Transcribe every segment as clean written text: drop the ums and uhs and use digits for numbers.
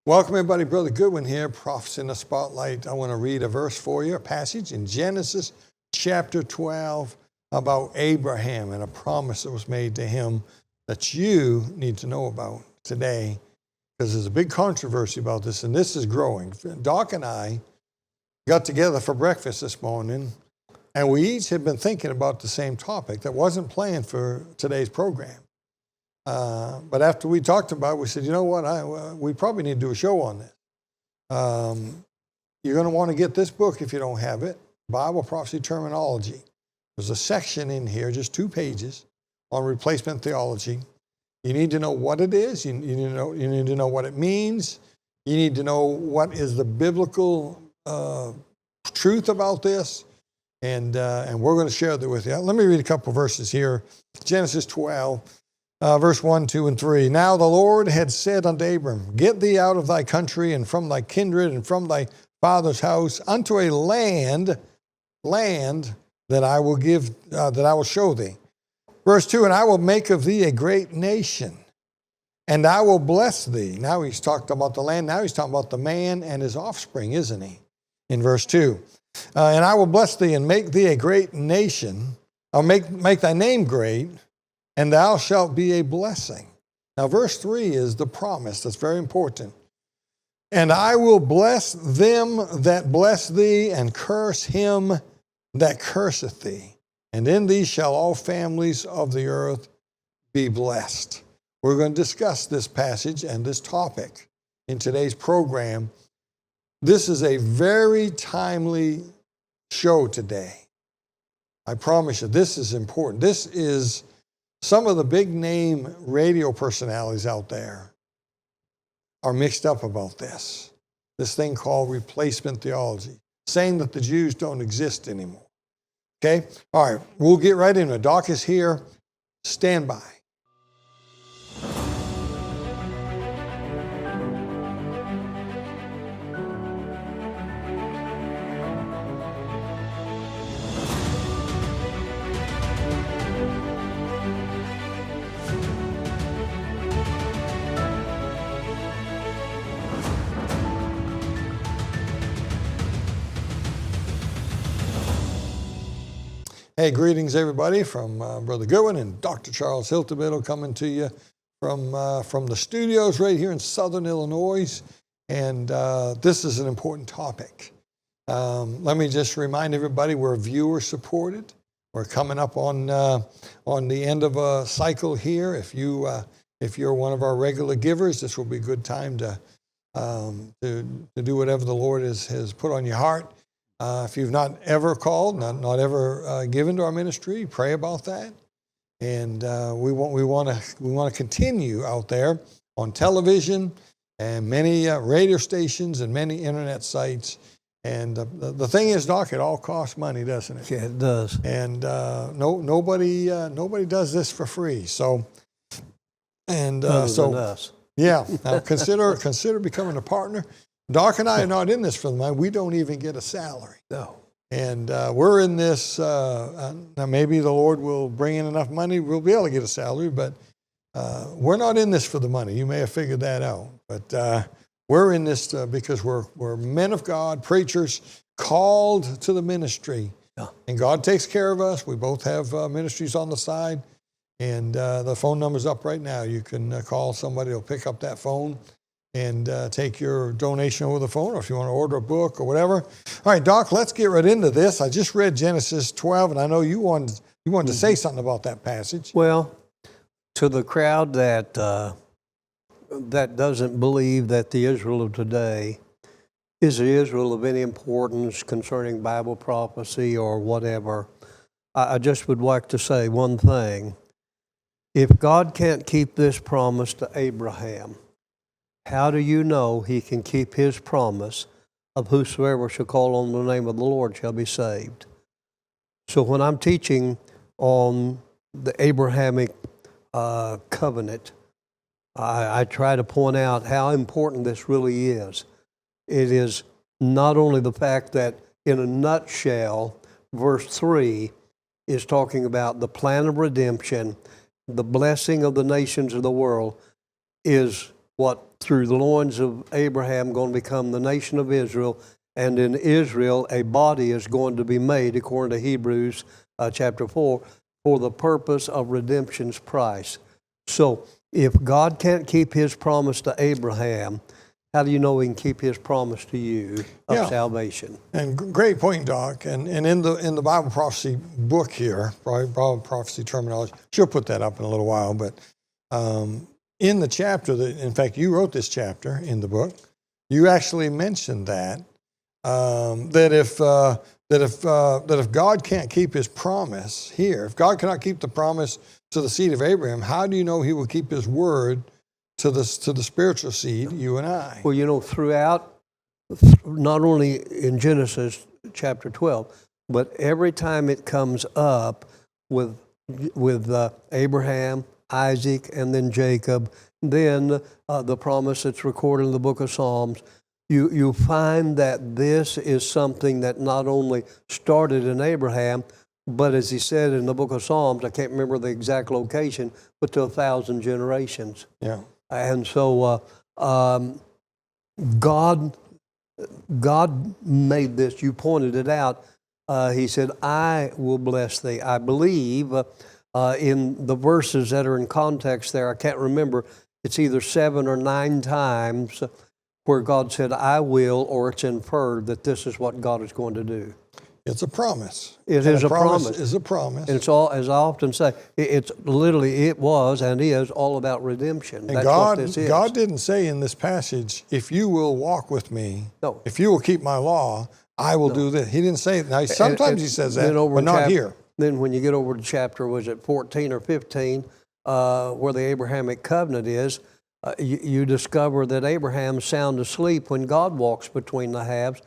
Welcome everybody, Brother Goodwin here, Prophets in the Spotlight. I want to read a verse for you, a passage in Genesis chapter 12 about Abraham and a promise that was made to him that you need to know about today, because there's a big controversy about this, and this is growing. Doc and I got together for breakfast this morning, and we each had been thinking about the same topic that wasn't planned for today's program. But after we talked about it, we said, you know what, we probably need to do a show on this. You're going to want to get this book if you don't have it, Bible Prophecy Terminology. There's a section in here, just 2 pages, on replacement theology. You need to know what it is. You need to know what it means. You need to know what is the biblical truth about this. And we're going to share that with you. Let me read a couple verses here. Genesis 12. Verse 1, 2, and 3. Now the Lord had said unto Abram, Get thee out of thy country and from thy kindred and from thy father's house unto a land that I will give, that I will show thee. Verse 2, And I will make of thee a great nation, and I will bless thee. Now he's talked about the land. Now he's talking about the man and his offspring, isn't he? In verse 2. And I will bless thee and make thee a great nation. I'll make thy name great, and thou shalt be a blessing. Now, verse 3 is the promise. That's very important. And I will bless them that bless thee, and curse him that curseth thee. And in thee shall all families of the earth be blessed. We're going to discuss this passage and this topic in today's program. This is a very timely show today. I promise you, this is important. This is some of the big name radio personalities out there are mixed up about this thing called replacement theology, saying that the Jews don't exist anymore. Okay? All right, we'll get right into it. Doc is here. Stand by. Hey, greetings everybody from Brother Goodwin and Dr. Charles Hiltebittle coming to you from the studios right here in Southern Illinois. And this is an important topic. Let me just remind everybody we're viewer supported. We're coming up on the end of a cycle here. If you're one of our regular givers, this will be a good time to do whatever the Lord has put on your heart. If you've not ever called, not ever given to our ministry, pray about that. And we want to continue out there on television and many radio stations and many internet sites. And the thing is, Doc, it all costs money, doesn't it? Yeah, it does. And nobody does this for free. So Other than us. Yeah. Now consider becoming a partner. Doc and I are not in this for the money. We don't even get a salary. No. And we're in this, now maybe the Lord will bring in enough money, we'll be able to get a salary, but we're not in this for the money. You may have figured that out. But we're in this because we're men of God, preachers, called to the ministry. Yeah. And God takes care of us. We both have ministries on the side. And the phone number's up right now. You can call somebody, will pick up that phone and take your donation over the phone, or if you want to order a book or whatever. All right, Doc, let's get right into this. I just read Genesis 12, and I know you wanted to say something about that passage. Well, to the crowd that doesn't believe that the Israel of today is the Israel of any importance concerning Bible prophecy or whatever, I just would like to say one thing. If God can't keep this promise to Abraham, how do you know he can keep his promise of whosoever shall call on the name of the Lord shall be saved? So when I'm teaching on the Abrahamic covenant, I try to point out how important this really is. It is not only the fact that, in a nutshell, verse 3 is talking about the plan of redemption, the blessing of the nations of the world is what through the loins of Abraham going to become the nation of Israel, and in Israel a body is going to be made, according to Hebrews chapter 4, for the purpose of redemption's price. So if God can't keep his promise to Abraham, how do you know he can keep his promise to you of salvation? And great point, Doc. And in the Bible prophecy book here, Bible prophecy terminology, she'll put that up in a little while, but in the chapter, in fact, you wrote this chapter in the book, you actually mentioned that if God can't keep his promise here, if God cannot keep the promise to the seed of Abraham, how do you know he will keep his word to the spiritual seed, you and I? Well, you know, throughout, not only in Genesis chapter 12, but every time it comes up with Abraham, Isaac, and then Jacob, then the promise that's recorded in the book of Psalms, you find that this is something that not only started in Abraham, but as he said in the book of Psalms, I can't remember the exact location, but to 1,000 generations. Yeah. And so God made this. You pointed it out. He said, I will bless thee. I believe in the verses that are in context there, I can't remember, it's either 7 or 9 times where God said, I will, or it's inferred that this is what God is going to do. It's a promise. It is a promise. It's a promise. And it's all, as I often say, it was and is all about redemption. And That's God, what this is. God didn't say in this passage, if you will walk with me, No. if you will keep my law, I will do this. He didn't say it. Now, sometimes he says that, but not here. Then when you get over to chapter, was it 14 or 15, where the Abrahamic covenant is, you discover that Abraham's sound asleep when God walks between the halves.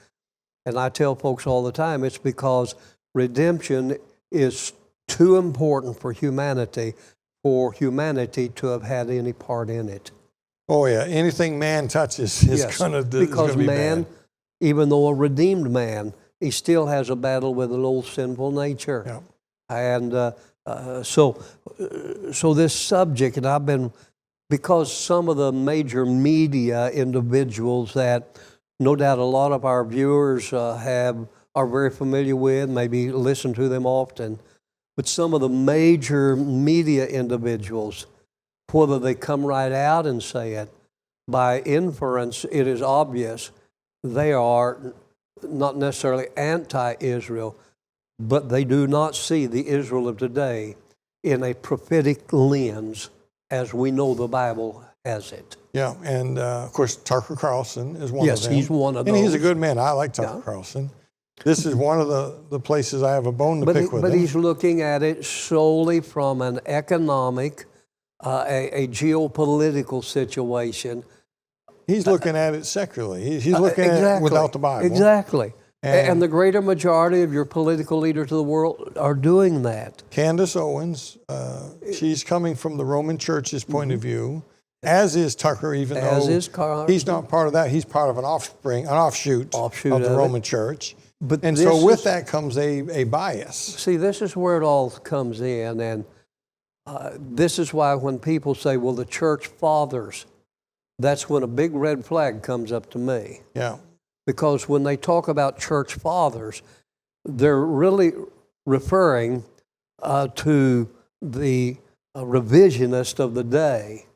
And I tell folks all the time, it's because redemption is too important for humanity to have had any part in it. Oh yeah, anything man touches is going to be because man, bad. Even though a redeemed man, he still has a battle with an old sinful nature. Yeah. And so this subject, and because some of the major media individuals that no doubt a lot of our viewers are very familiar with, maybe listen to them often, but some of the major media individuals, whether they come right out and say it, by inference, it is obvious they are not necessarily anti-Israel, but they do not see the Israel of today in a prophetic lens as we know the Bible has it. Yeah, and of course, Tucker Carlson is one of them. Yes, he's one of those. And he's a good man. I like Tucker Carlson. This is one of the places I have a bone to pick with him. But he's looking at it solely from an economic, a geopolitical situation. He's looking at it secularly. He's looking at it without the Bible. Exactly. And the greater majority of your political leaders of the world are doing that. Candace Owens, she's coming from the Roman Church's point of view, as is Tucker, even though he's not part of that. He's part of an offshoot of the Roman Church. And so with that comes a bias. See, this is where it all comes in. And this is why when people say, well, the church fathers, that's when a big red flag comes up to me. Yeah. Because when they talk about church fathers, they're really referring to the revisionist of the day.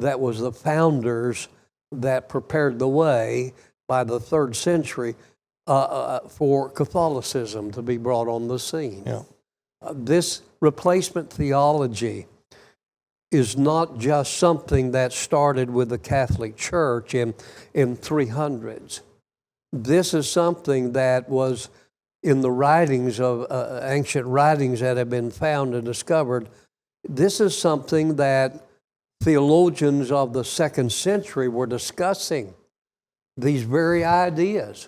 That was the founders that prepared the way by the 3rd century for Catholicism to be brought on the scene. Yeah. This replacement theology is not just something that started with the Catholic Church in 300s. This is something that was in the writings of ancient writings that have been found and discovered. This is something that theologians of the 2nd century were discussing, these very ideas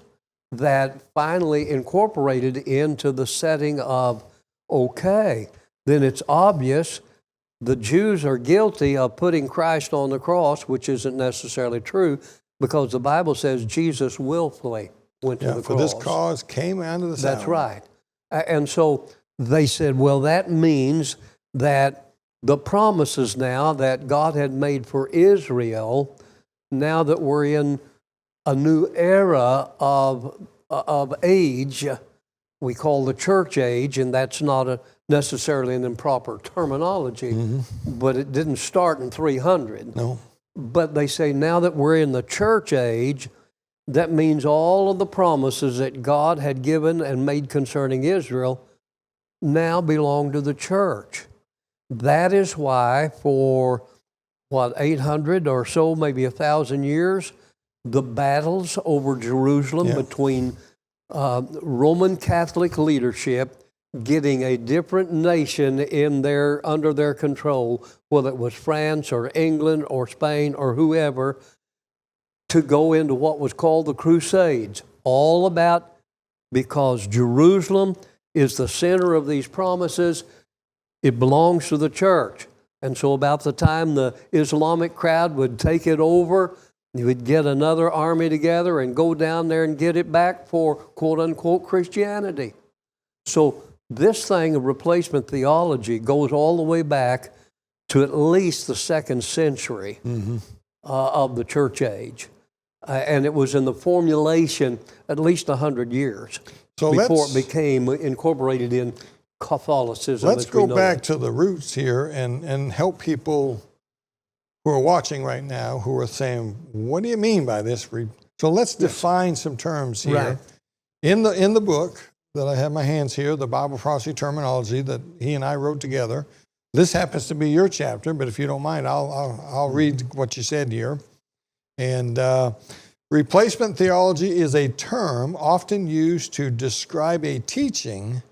that finally incorporated into the setting of, okay, then it's obvious the Jews are guilty of putting Christ on the cross, which isn't necessarily true, because the Bible says Jesus willfully went to the cross. For this cause came unto the That's right. And so they said, well, that means that the promises now that God had made for Israel now that we're in a new era of age, we call the church age, and that's not necessarily an improper terminology, but it didn't start in 300. No. But they say now that we're in the church age, that means all of the promises that God had given and made concerning Israel now belong to the church. That is why for, 800 or so, maybe 1,000 years, the battles over Jerusalem between Roman Catholic leadership getting a different nation under their control, whether it was France or England or Spain or whoever, to go into what was called the Crusades. All about, because Jerusalem is the center of these promises, it belongs to the church. And so about the time the Islamic crowd would take it over, you would get another army together and go down there and get it back for quote-unquote Christianity. So this thing of replacement theology goes all the way back to at least the 2nd century of the church age. And it was in the formulation at least 100 years before it became incorporated in Catholicism. Let's go back to the roots here and help people who are watching right now who are saying, what do you mean by this? So let's define some terms here. Right. In the book that I have in my hands here, the Bible Prophecy Terminology that he and I wrote together, this happens to be your chapter, but if you don't mind, I'll read what you said here. And replacement theology is a term often used to describe a teaching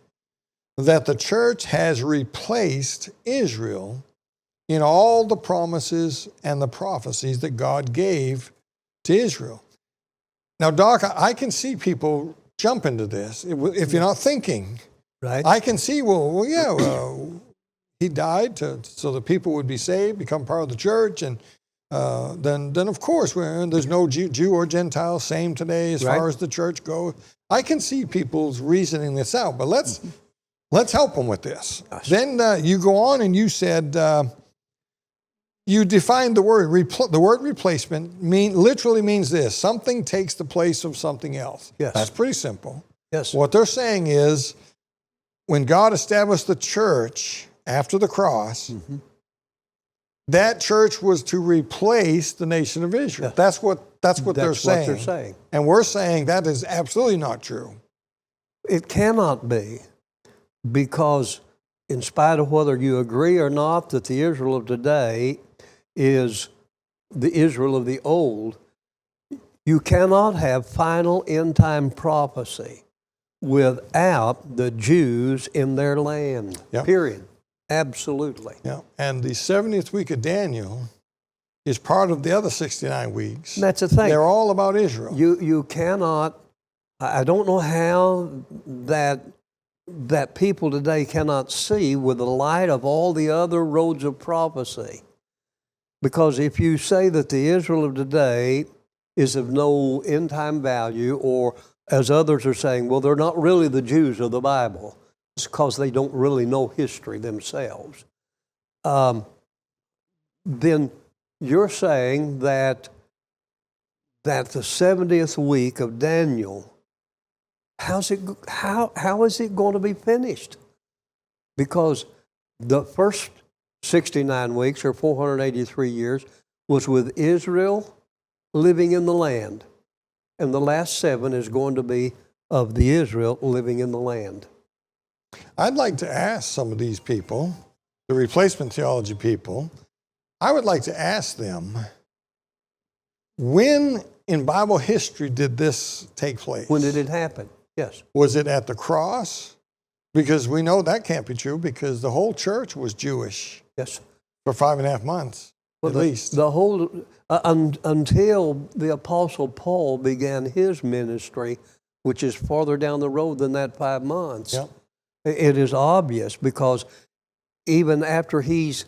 that the church has replaced Israel in all the promises and the prophecies that God gave to Israel. Now, Doc, I can see people jump into this if you're not thinking. Right. I can see, he died so the people would be saved, become part of the church, and then of course, there's no Jew or Gentile, same today as far as the church goes. I can see people's reasoning this out, but let's help them with this. Gosh. Then you go on and you said, you defined the word. The word replacement literally means this: something takes the place of something else. Yes. That's pretty simple. Yes. What they're saying is, when God established the church after the cross, that church was to replace the nation of Israel. Yeah. That's what they're saying. They're saying. And we're saying that is absolutely not true. It cannot be, because in spite of whether you agree or not that the Israel of today is the Israel of the old, you cannot have final end-time prophecy without the Jews in their land, period. Absolutely. Yeah. And the 70th week of Daniel is part of the other 69 weeks. That's the thing. They're all about Israel. You cannot, I don't know how that people today cannot see with the light of all the other roads of prophecy. Because if you say that the Israel of today is of no end-time value, or as others are saying, well, they're not really the Jews of the Bible, it's because they don't really know history themselves, then you're saying that the 70th week of Daniel, how is it going to be finished? Because the first 69 weeks, or 483 years, was with Israel living in the land. And the last 7 is going to be of the Israel living in the land. I'd like to ask some of these people, the replacement theology people, I would like to ask them, when in Bible history did this take place? When did it happen? Yes. Was it at the cross? Because we know that can't be true, because the whole church was Jewish. Yes. For 5.5 months, at least. The whole, until the Apostle Paul began his ministry, which is farther down the road than that 5 months. Yep. It is obvious, because even after he's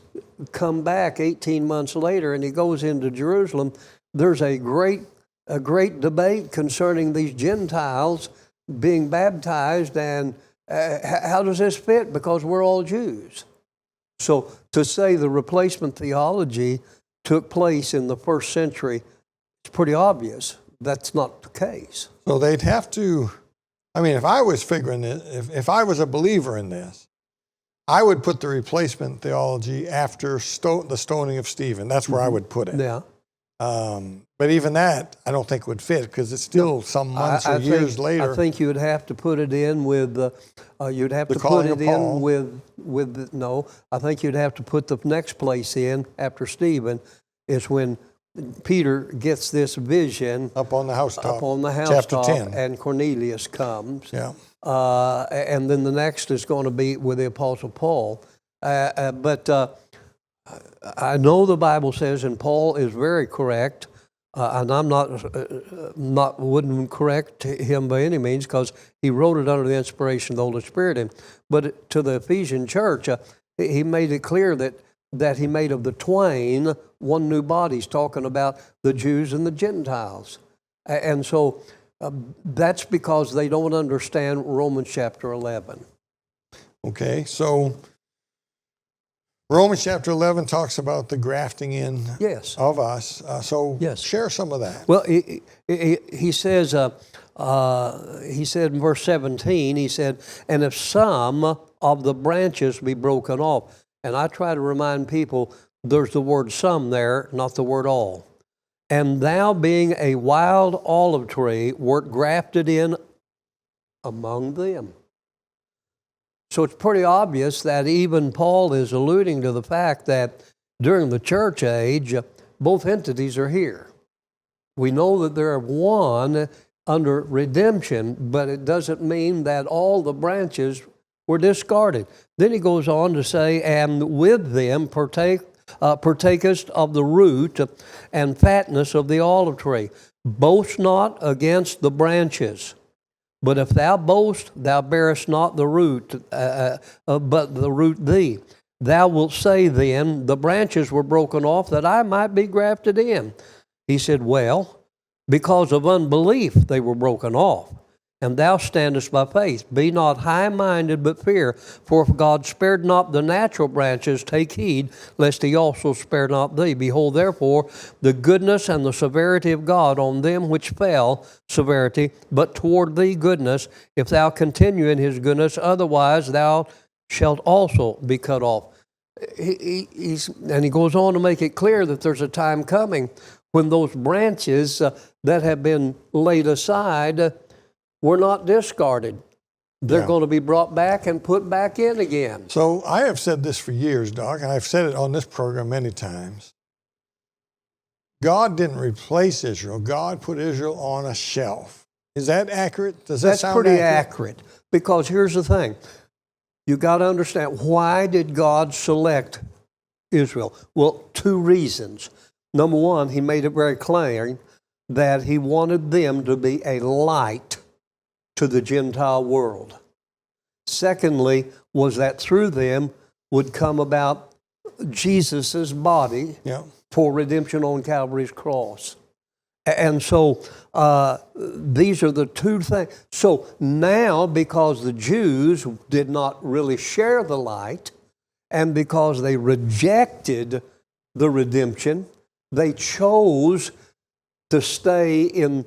come back 18 months later and he goes into Jerusalem, there's a great debate concerning these Gentiles being baptized, and how does this fit? Because we're all Jews. So to say the replacement theology took place in the 1st century It's pretty obvious that's not the case. So they'd have to, I mean, if I was figuring it, if I was a believer in this, I would put the replacement theology after the stoning of Stephen. That's where I would put it. Yeah. But even that, I don't think would fit because it's still some months or years later. I think you would have to put it in with, you'd have The to put calling it of in Paul. with, no, I think you'd have to put the next place in after Stephen is when Peter gets this vision Up on the housetop. up on the Chapter housetop 10. and Cornelius comes. Yeah. And then the next is going to be with the Apostle Paul. But I know the Bible says, and Paul is very correct, and I'm not wouldn't correct him by any means because he wrote it under the inspiration of the Holy Spirit. But to the Ephesian church, he made it clear that he made of the twain one new body. He's talking about the Jews and the Gentiles. And so that's because they don't understand Romans chapter 11. Okay, so Romans chapter 11 talks about the grafting in Yes. of us. So Yes. share some of that. Well, he says, he said in verse 17, he said, and if some of the branches be broken off, and I try to remind people there's the word some there, not the word all. And thou being a wild olive tree wert grafted in among them. So it's pretty obvious that even Paul is alluding to the fact that during the church age, both entities are here. We know that there are one under redemption, but it doesn't mean that all the branches were discarded. Then he goes on to say, and with them partakest of the root and fatness of the olive tree. Boast not against the branches. But if thou boast, thou bearest not the root, but the root thee. Thou wilt say then, the branches were broken off that I might be grafted in. He said, well, because of unbelief they were broken off. And thou standest by faith. Be not high-minded, but fear. For if God spared not the natural branches, take heed, lest he also spare not thee. Behold, therefore, the goodness and the severity of God on them which fell, severity, but toward thee goodness, if thou continue in his goodness, otherwise thou shalt also be cut off. And he goes on to make it clear that there's a time coming when those branches that have been laid aside were not discarded. They're going to be brought back and put back in again. So I have said this for years, Doc, and I've said it on this program many times. God didn't replace Israel. God put Israel on a shelf. Is that accurate? Does that sound accurate? That's pretty accurate. Because here's the thing. You got to understand, why did God select Israel? Well, two reasons. Number one, he made it very clear that he wanted them to be a light to the Gentile world. Secondly, was that through them would come about Jesus' body for redemption on Calvary's cross. And so these are the two things. So now, because the Jews did not really share the light, and because they rejected the redemption, they chose to stay in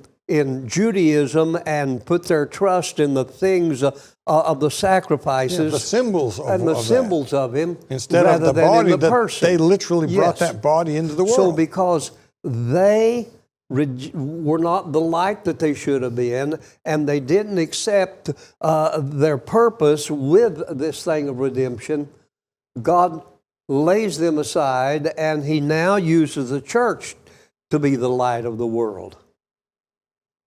Judaism and put their trust in the things of the sacrifices, the symbols of him, instead rather of the than body. in the person. They literally brought that body into the world. So because they were not the light that they should have been, and they didn't accept their purpose with this thing of redemption, God lays them aside, and he now uses the church to be the light of the world.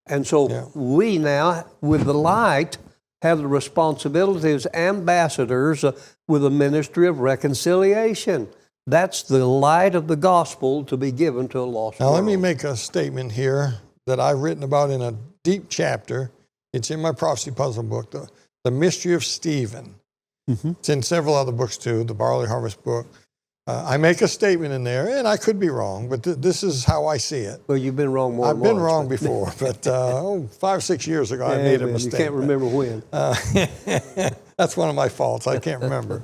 And so we now, with the light, have the responsibility as ambassadors with a ministry of reconciliation. That's the light of the gospel to be given to a lost world. Now let me make a statement here that I've written about in a deep chapter. It's in my prophecy puzzle book, The Mystery of Stephen. It's in several other books too, the Barley Harvest book. I make a statement in there, and I could be wrong, but this is how I see it. Well, you've been wrong more than once. I've been wrong before, but 5 or 6 years ago I made a mistake. You can't remember when. That's one of my faults. I can't remember.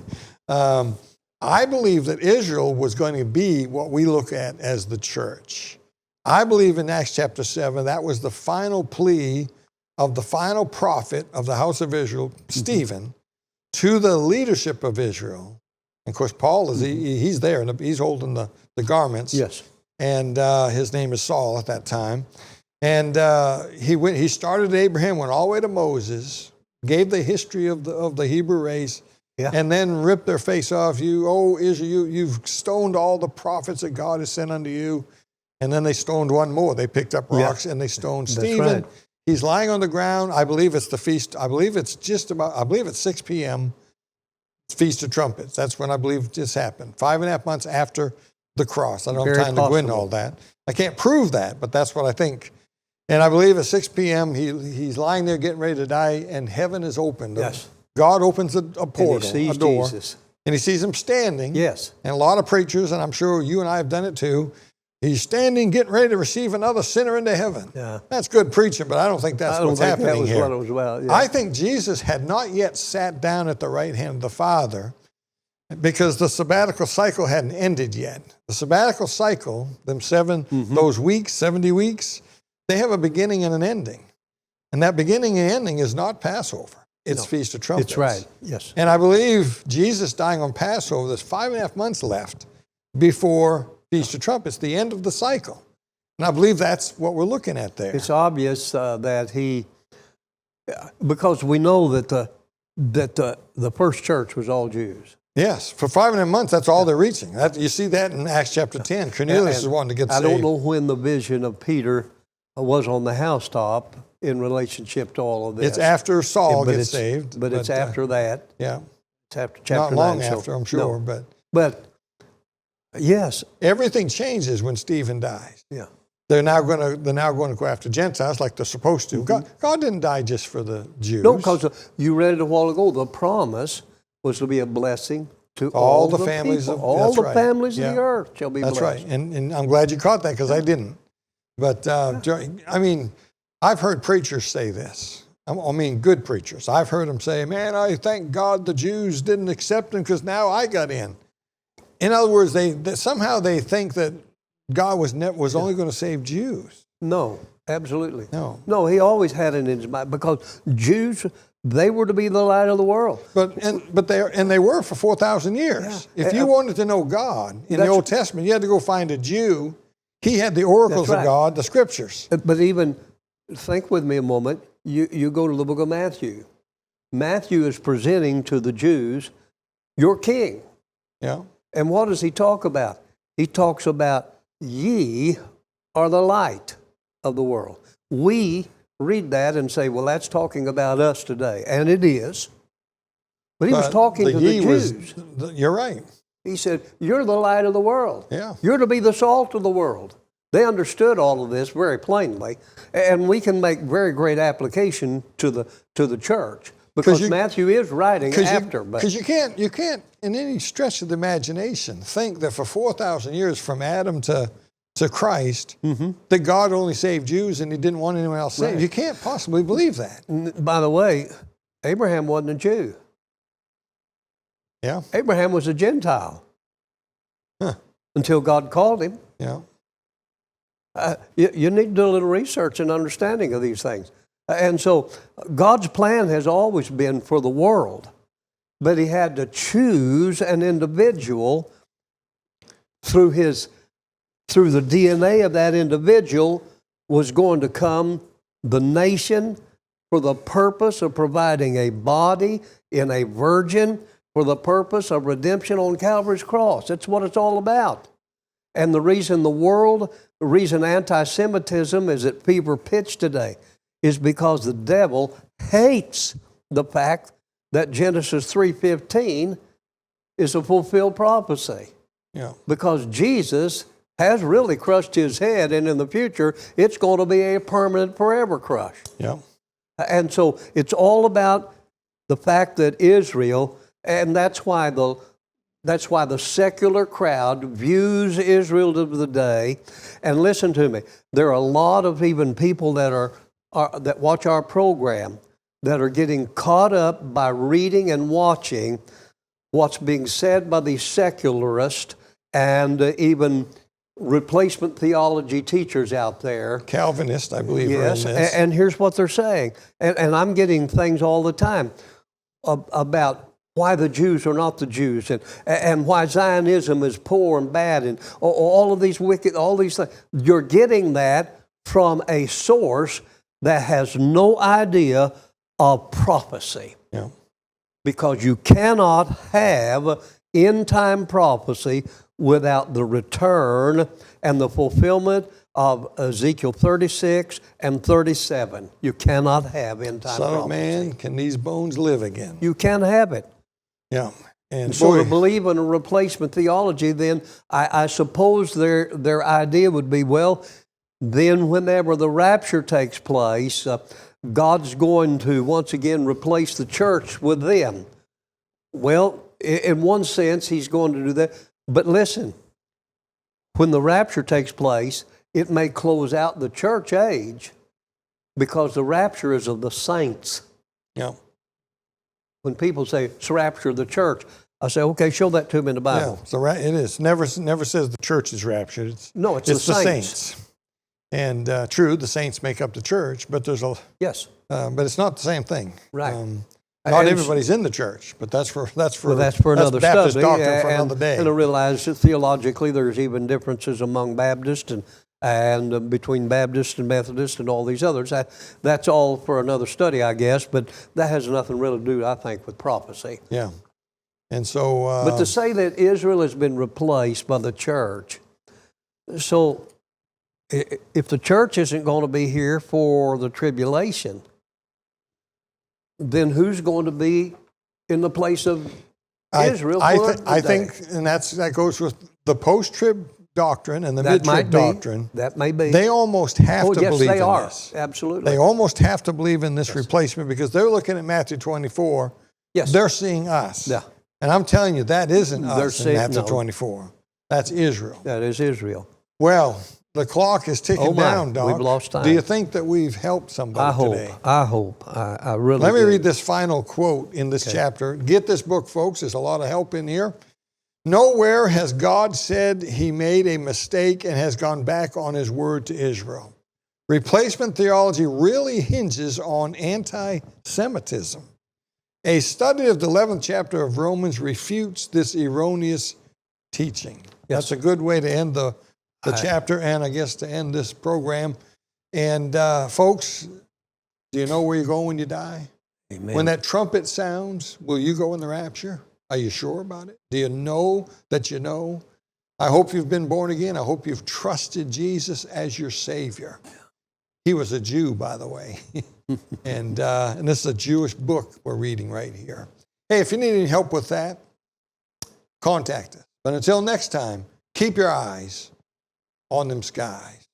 I believe that Israel was going to be what we look at as the church. I believe in Acts chapter 7, that was the final plea of the final prophet of the house of Israel, Stephen, to the leadership of Israel. And of course, Paul is he's there, and he's holding the garments. Yes. And his name is Saul at that time. And he started at Abraham, went all the way to Moses, gave the history of the Hebrew race, and then ripped their face off. Israel, you've stoned all the prophets that God has sent unto you. And then they stoned one more. They picked up rocks and they stoned Stephen. Right. He's lying on the ground. I believe it's the feast. I believe it's 6 p.m. Feast of Trumpets. That's when I believe this happened. 5.5 months after the cross. I don't have time to go into all that. I can't prove that, but that's what I think. And I believe at 6 p.m. he's lying there getting ready to die, and heaven is opened. Yes. God opens a portal, and he sees a door, Jesus. and he sees him standing. Yes. And a lot of preachers, and I'm sure you and I have done it too, he's standing, getting ready to receive another sinner into heaven. Yeah. That's good preaching, but I don't think that's what's happening that was here. what it was about. Yeah. I think Jesus had not yet sat down at the right hand of the Father because the sabbatical cycle hadn't ended yet. The sabbatical cycle, those weeks, 70 weeks, they have a beginning and an ending. And that beginning and ending is not Passover. It's Feast of Trumpets. It's right, yes. And I believe Jesus dying on Passover, there's 5.5 months left before Feast of Trumpets, the end of the cycle. And I believe that's what we're looking at there. It's obvious that because we know that the first church was all Jews. Yes, for 5.5 months, that's all they're reaching. You see that in Acts chapter 10. Cornelius is wanting to get saved. I don't know when the vision of Peter was on the housetop in relationship to all of this. It's after Saul gets saved. But it's after that. Yeah. It's after chapter 9. Not long after, I'm sure. No. But yes. Everything changes when Stephen dies. Yeah. They're now going to go after Gentiles like they're supposed to. God didn't die just for the Jews. No, because you read it a while ago. The promise was to be a blessing to all the families people. All the families of the earth shall be blessed. That's right. And I'm glad you caught that because I didn't. But, I mean, I've heard preachers say this. I mean, good preachers. I've heard them say, man, I thank God the Jews didn't accept him because now I got in. In other words, somehow they think that God was only going to save Jews. No, absolutely. No, he always had it in his mind because Jews, they were to be the light of the world. But they were for 4,000 years. Yeah. If you wanted to know God in the Old Testament, you had to go find a Jew. He had the oracles of God, the scriptures. But even think with me a moment. You go to the book of Matthew. Matthew is presenting to the Jews your king. Yeah. And what does he talk about? He talks about ye are the light of the world. We read that and say, well, that's talking about us today. And it is. But he was talking to the Jews. You're right. He said, you're the light of the world. Yeah. You're to be the salt of the world. They understood all of this very plainly. And we can make very great application to the church. Because Matthew is writing after. Because you can't, in any stretch of the imagination, think that for 4,000 years from Adam to Christ, that God only saved Jews and he didn't want anyone else saved. You can't possibly believe that. By the way, Abraham wasn't a Jew. Yeah. Abraham was a Gentile. Until God called him. Yeah. You need to do a little research and understanding of these things. And so God's plan has always been for the world, but he had to choose an individual through the DNA of that individual was going to come the nation for the purpose of providing a body in a virgin for the purpose of redemption on Calvary's cross. That's what it's all about. And the reason anti-Semitism is at fever pitch today is because the devil hates the fact that Genesis 3:15 is a fulfilled prophecy. Yeah. Because Jesus has really crushed his head, and in the future, it's going to be a permanent, forever crush. Yeah. And so it's all about the fact that Israel, and that's why the secular crowd views Israel of the day. And listen to me, there are a lot of even people that that watch our program that are getting caught up by reading and watching what's being said by the secularists and even replacement theology teachers out there. Calvinists, I believe, Yes, are in this. and here's what they're saying. And I'm getting things all the time about why the Jews are not the Jews, and why Zionism is poor and bad, and all of these wicked, all these things. You're getting that from a source that has no idea of prophecy. Yeah. Because you cannot have end-time prophecy without the return and the fulfillment of Ezekiel 36 and 37. You cannot have end-time prophecy. Son of man, can these bones live again? You can't have it. Yeah. And So boy, to believe in a replacement theology, then I suppose their idea would be, well, then whenever the rapture takes place, God's going to once again replace the church with them. Well, in one sense, He's going to do that. But listen, when the rapture takes place, it may close out the church age because the rapture is of the saints. yeah. When people say it's rapture of the church, I say, okay, show that to me in the Bible. Yeah, so it is. Never says the church is raptured. It's It's the saints. And true, the saints make up the church, but there's a Yes. but it's not the same thing. Right. Not And- everybody's in the church, but that's for another Baptist study. doctrine for another day. And I realize that theologically there's even differences among Baptists and between Baptists and Methodists and all these others. That's all for another study, I guess, but that has nothing really to do, I think, with prophecy. Yeah. And so But to say that Israel has been replaced by the church, so if the church isn't going to be here for the tribulation, then who's going to be in the place of Israel? I think, and that goes with the post-trib doctrine and the mid-trib doctrine. That may be. They almost have to believe in this. Absolutely. They almost have to believe in this replacement because they're looking at Matthew 24. Yes. They're seeing us. Yeah. And I'm telling you, that isn't They're us in seeing- Matthew no. 24. That's Israel. That is Israel. Well, the clock is ticking Oh my, down, Doc. we've lost time. Do you think that we've helped somebody today? I hope. I really Let me do. read this final quote in this chapter. Get this book, folks. There's a lot of help in here. Nowhere has God said He made a mistake and has gone back on His word to Israel. Replacement theology really hinges on anti-Semitism. A study of the 11th chapter of Romans refutes this erroneous teaching. That's a good way to end the chapter and I guess to end this program. And folks, do you know where you're going when you die? Amen. When that trumpet sounds, will you go in the rapture? Are you sure about it? Do you know that you know? I hope you've been born again. I hope you've trusted Jesus as your Savior. He was a Jew, by the way. And this is a Jewish book we're reading right here. Hey, if you need any help with that, contact us. But until next time, keep your eyes on them skies.